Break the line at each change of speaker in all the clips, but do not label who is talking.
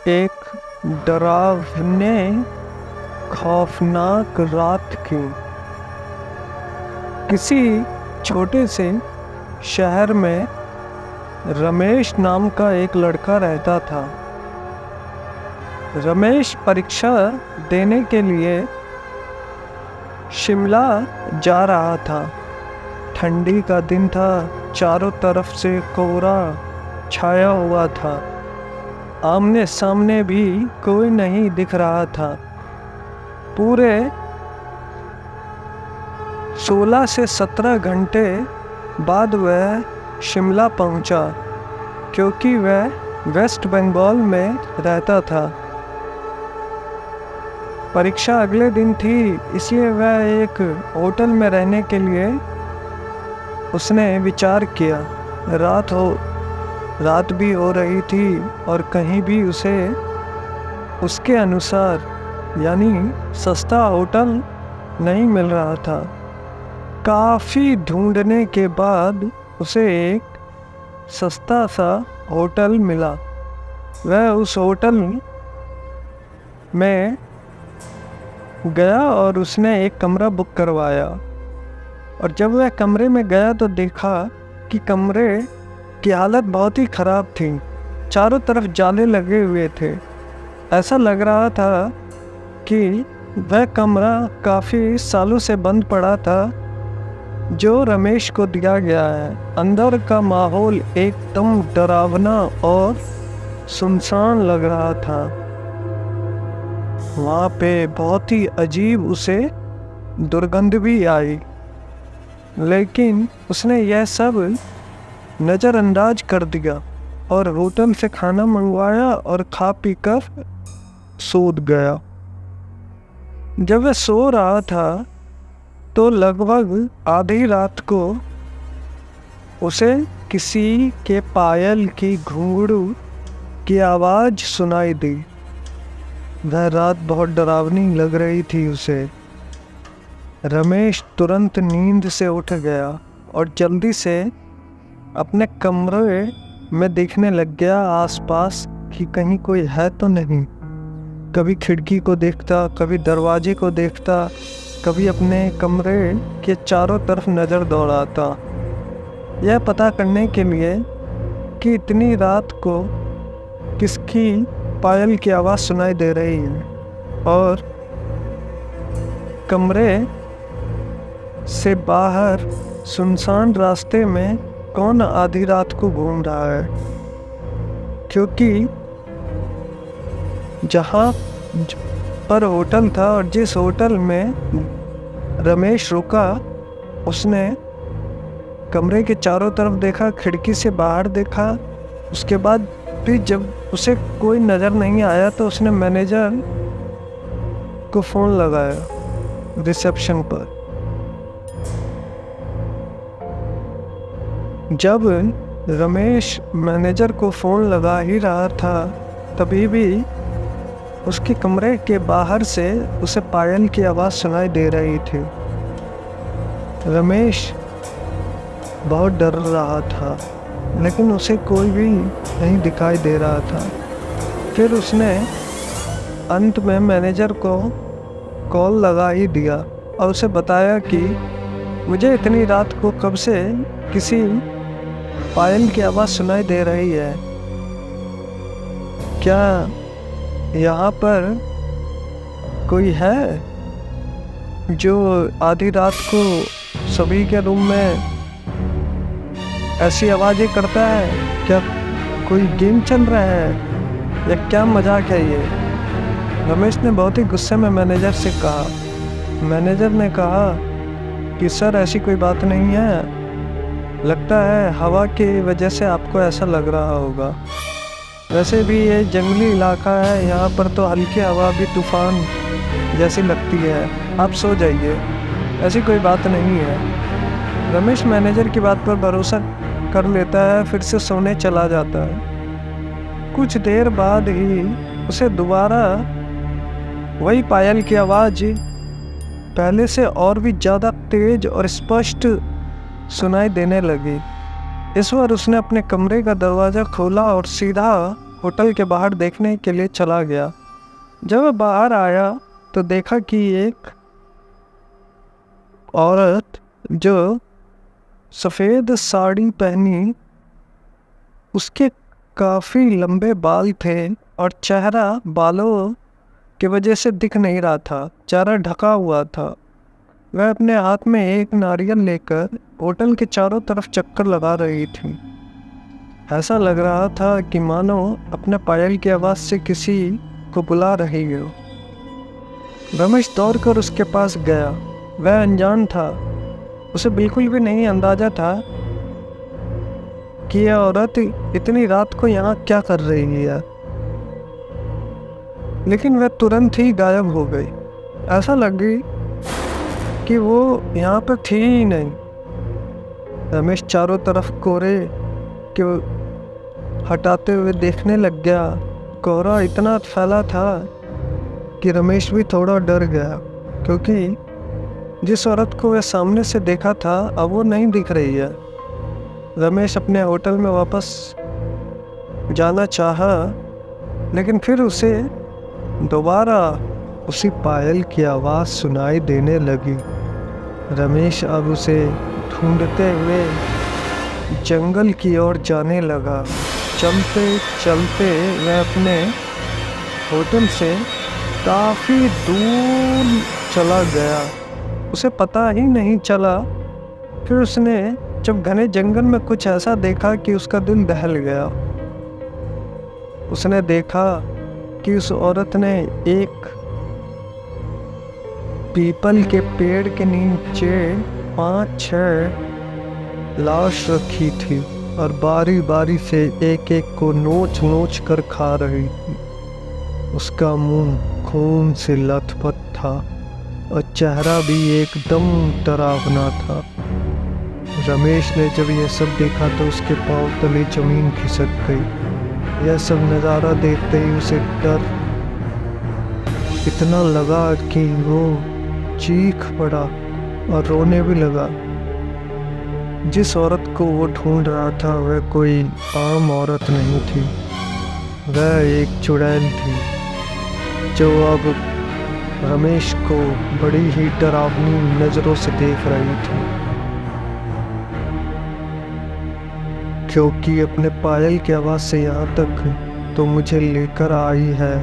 एक डरावने खौफनाक रात की किसी छोटे से शहर में रमेश नाम का एक लड़का रहता था। रमेश परीक्षा देने के लिए शिमला जा रहा था। ठंडी का दिन था, चारों तरफ से कोहरा छाया हुआ था। आमने सामने भी कोई नहीं दिख रहा था। पूरे 16 से 17 घंटे बाद वह शिमला पहुंचा, क्योंकि वह वेस्ट बंगाल में रहता था। परीक्षा अगले दिन थी, इसलिए वह एक होटल में रहने के लिए उसने विचार किया। रात भी हो रही थी और कहीं भी उसे उसके अनुसार यानी सस्ता होटल नहीं मिल रहा था। काफ़ी ढूंढने के बाद उसे एक सस्ता सा होटल मिला। वह उस होटल में गया और उसने एक कमरा बुक करवाया। और जब वह कमरे में गया तो देखा कि कमरे की हालत बहुत ही ख़राब थी। चारों तरफ जाले लगे हुए थे। ऐसा लग रहा था कि वह कमरा काफ़ी सालों से बंद पड़ा था जो रमेश को दिया गया है। अंदर का माहौल एकदम डरावना और सुनसान लग रहा था। वहाँ पे बहुत ही अजीब उसे दुर्गंध भी आई, लेकिन उसने यह सब नज़रअंदाज कर दिया और होटल से खाना मंगवाया और खा पी कर सो गया। जब वह सो रहा था तो लगभग आधी रात को उसे किसी के पायल की घुंघरू की आवाज़ सुनाई दी। वह रात बहुत डरावनी लग रही थी उसे। रमेश तुरंत नींद से उठ गया और जल्दी से अपने कमरे में देखने लग गया आसपास कि कहीं कोई है तो नहीं। कभी खिड़की को देखता, कभी दरवाजे को देखता, कभी अपने कमरे के चारों तरफ नज़र दौड़ाता, यह पता करने के लिए कि इतनी रात को किसकी पायल की आवाज़ सुनाई दे रही है और कमरे से बाहर सुनसान रास्ते में कौन आधी रात को घूम रहा है। क्योंकि जहाँ पर होटल था और जिस होटल में रमेश रुका, उसने कमरे के चारों तरफ देखा, खिड़की से बाहर देखा। उसके बाद भी जब उसे कोई नज़र नहीं आया तो उसने मैनेजर को फ़ोन लगाया रिसेप्शन पर। जब रमेश मैनेजर को फ़ोन लगा ही रहा था, तभी भी उसके कमरे के बाहर से उसे पायल की आवाज़ सुनाई दे रही थी। रमेश बहुत डर रहा था, लेकिन उसे कोई भी नहीं दिखाई दे रहा था। फिर उसने अंत में मैनेजर को कॉल लगा ही दिया और उसे बताया कि मुझे इतनी रात को कब से किसी पायल की आवाज़ सुनाई दे रही है। क्या यहाँ पर कोई है जो आधी रात को सभी के रूम में ऐसी आवाज़ें करता है? क्या कोई गेम चल रहा है या क्या मजाक है ये? रमेश ने बहुत ही गुस्से में मैनेजर से कहा। मैनेजर ने कहा कि सर ऐसी कोई बात नहीं है, लगता है हवा की वजह से आपको ऐसा लग रहा होगा। वैसे भी ये जंगली इलाका है, यहाँ पर तो हल्की हवा भी तूफान जैसी लगती है। आप सो जाइए, ऐसी कोई बात नहीं है। रमेश मैनेजर की बात पर भरोसा कर लेता है, फिर से सोने चला जाता है। कुछ देर बाद ही उसे दोबारा वही पायल की आवाज़ पहले से और भी ज़्यादा तेज और स्पष्ट सुनाई देने लगी। इस बार उसने अपने कमरे का दरवाज़ा खोला और सीधा होटल के बाहर देखने के लिए चला गया। जब वह बाहर आया तो देखा कि एक औरत जो सफ़ेद साड़ी पहनी, उसके काफ़ी लंबे बाल थे और चेहरा बालों की वजह से दिख नहीं रहा था, चेहरा ढका हुआ था। वह अपने हाथ में एक नारियल लेकर होटल के चारों तरफ चक्कर लगा रही थी। ऐसा लग रहा था कि मानो अपने पायल की आवाज़ से किसी को बुला रही हो। रमेश दौड़कर उसके पास गया। वह अनजान था, उसे बिल्कुल भी नहीं अंदाजा था कि यह औरत इतनी रात को यहाँ क्या कर रही है, लेकिन वह तुरंत ही गायब हो गई। ऐसा लगी कि वो यहाँ पर थी ही नहीं। रमेश चारों तरफ कोहरे के हटाते हुए देखने लग गया। कोहरा इतना फैला था कि रमेश भी थोड़ा डर गया, क्योंकि जिस औरत को वह सामने से देखा था अब वो नहीं दिख रही है। रमेश अपने होटल में वापस जाना चाहा, लेकिन फिर उसे दोबारा उसी पायल की आवाज़ सुनाई देने लगी। रमेश अब उसे ढूंढते हुए जंगल की ओर जाने लगा। चलते चलते वह अपने होटल से काफ़ी दूर चला गया, उसे पता ही नहीं चला। फिर उसने जब घने जंगल में कुछ ऐसा देखा कि उसका दिल दहल गया। उसने देखा कि उस औरत ने एक पीपल के पेड़ के नीचे 5-6 लाश रखी थी और बारी बारी से एक एक को नोच नोच कर खा रही थी। उसका मुंह खून से लथपथ था और चेहरा भी एकदम डरावना था। रमेश ने जब यह सब देखा तो उसके पांव तले जमीन खिसक गई। यह सब नज़ारा देखते ही उसे डर इतना लगा कि वो चीख पड़ा और रोने भी लगा। जिस औरत को वो ढूंढ रहा था वह कोई आम औरत नहीं थी, वह एक चुड़ैल थी जो अब रमेश को बड़ी ही डरावनी नज़रों से देख रही थी, क्योंकि अपने पायल की आवाज़ से यहाँ तक तो मुझे लेकर आई है।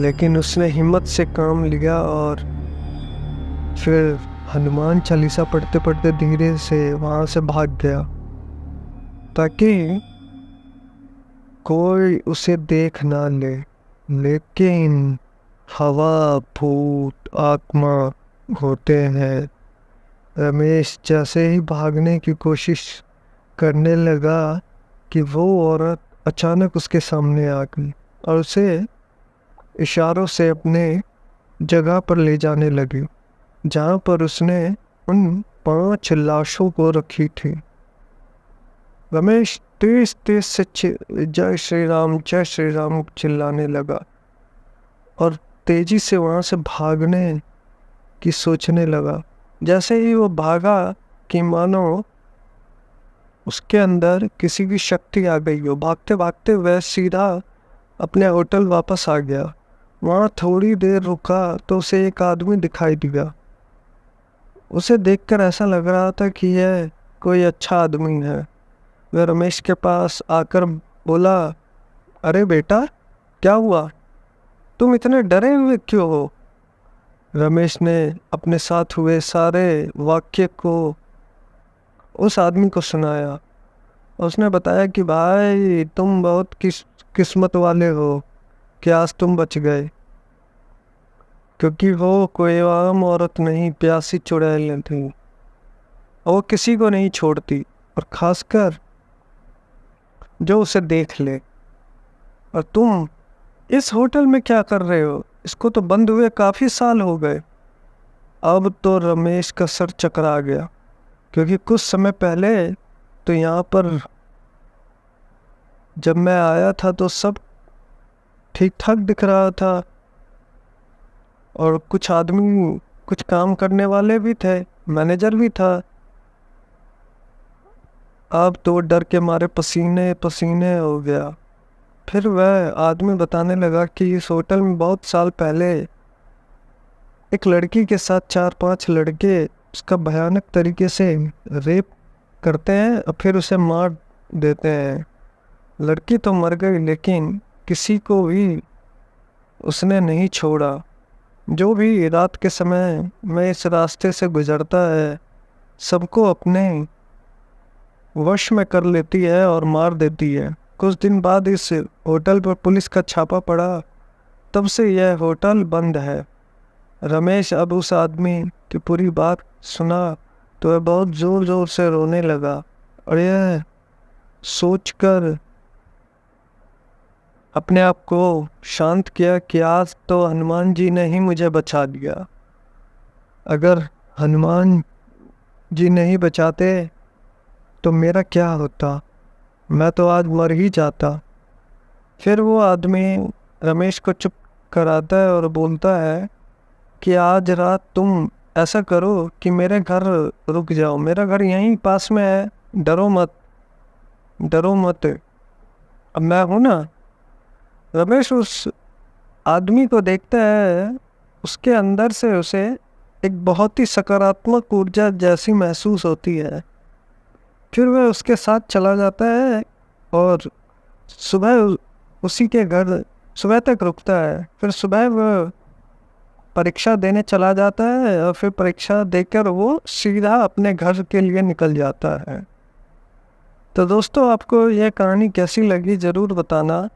लेकिन उसने हिम्मत से काम लिया और फिर हनुमान चालीसा पढ़ते पढ़ते धीरे से वहाँ से भाग गया, ताकि कोई उसे देख ना ले। लेकिन हवा, भूत, आत्मा होते हैं। रमेश जैसे ही भागने की कोशिश करने लगा कि वो औरत अचानक उसके सामने आ गई और उसे इशारों से अपने जगह पर ले जाने लगी, जहाँ पर उसने उन 5 लाशों को रखी थी। रमेश तेज तेज से जय श्री राम चिल्लाने लगा और तेजी से वहाँ से भागने की सोचने लगा। जैसे ही वो भागा कि मानो उसके अंदर किसी की शक्ति आ गई हो। भागते भागते वह सीधा अपने होटल वापस आ गया। वहाँ थोड़ी देर रुका तो उसे एक आदमी दिखाई दिया। उसे देखकर ऐसा लग रहा था कि यह कोई अच्छा आदमी है। वह रमेश के पास आकर बोला, अरे बेटा, क्या हुआ? तुम इतने डरे हुए क्यों हो? रमेश ने अपने साथ हुए सारे वाक्य को उस आदमी को सुनाया। उसने बताया कि भाई, तुम बहुत किस्मत वाले हो कि आज तुम बच गए, क्योंकि वो कोई आम औरत नहीं, प्यासी चुड़ैल थी। वो किसी को नहीं छोड़ती, और खासकर जो उसे देख ले। और तुम इस होटल में क्या कर रहे हो? इसको तो बंद हुए काफ़ी साल हो गए। अब तो रमेश का सर चकरा गया, क्योंकि कुछ समय पहले तो यहाँ पर जब मैं आया था तो सब ठीक ठाक दिख रहा था, और कुछ आदमी, कुछ काम करने वाले भी थे, मैनेजर भी था। अब तो डर के मारे पसीने पसीने हो गया। फिर वह आदमी बताने लगा कि इस होटल में बहुत साल पहले एक लड़की के साथ 4-5 लड़के उसका भयानक तरीके से रेप करते हैं और फिर उसे मार देते हैं। लड़की तो मर गई लेकिन किसी को भी उसने नहीं छोड़ा। जो भी रात के समय में इस रास्ते से गुजरता है सबको अपने वश में कर लेती है और मार देती है। कुछ दिन बाद इस होटल पर पुलिस का छापा पड़ा, तब से यह होटल बंद है। रमेश अब उस आदमी की पूरी बात सुना तो वह बहुत ज़ोर ज़ोर से रोने लगा और यह सोचकर अपने आप को शांत किया कि आज तो हनुमान जी ने ही मुझे बचा लिया। अगर हनुमान जी नहीं बचाते तो मेरा क्या होता, मैं तो आज मर ही जाता। फिर वो आदमी रमेश को चुप कराता है और बोलता है कि आज रात तुम ऐसा करो कि मेरे घर रुक जाओ, मेरा घर यहीं पास में है, डरो मत, डरो मत, अब मैं हूँ ना। रमेश उस आदमी को देखता है, उसके अंदर से उसे एक बहुत ही सकारात्मक ऊर्जा जैसी महसूस होती है। फिर वह उसके साथ चला जाता है और सुबह उसी के घर सुबह तक रुकता है। फिर सुबह वह परीक्षा देने चला जाता है और फिर परीक्षा देकर वो सीधा अपने घर के लिए निकल जाता है। तो दोस्तों, आपको यह कहानी कैसी लगी ज़रूर बताना।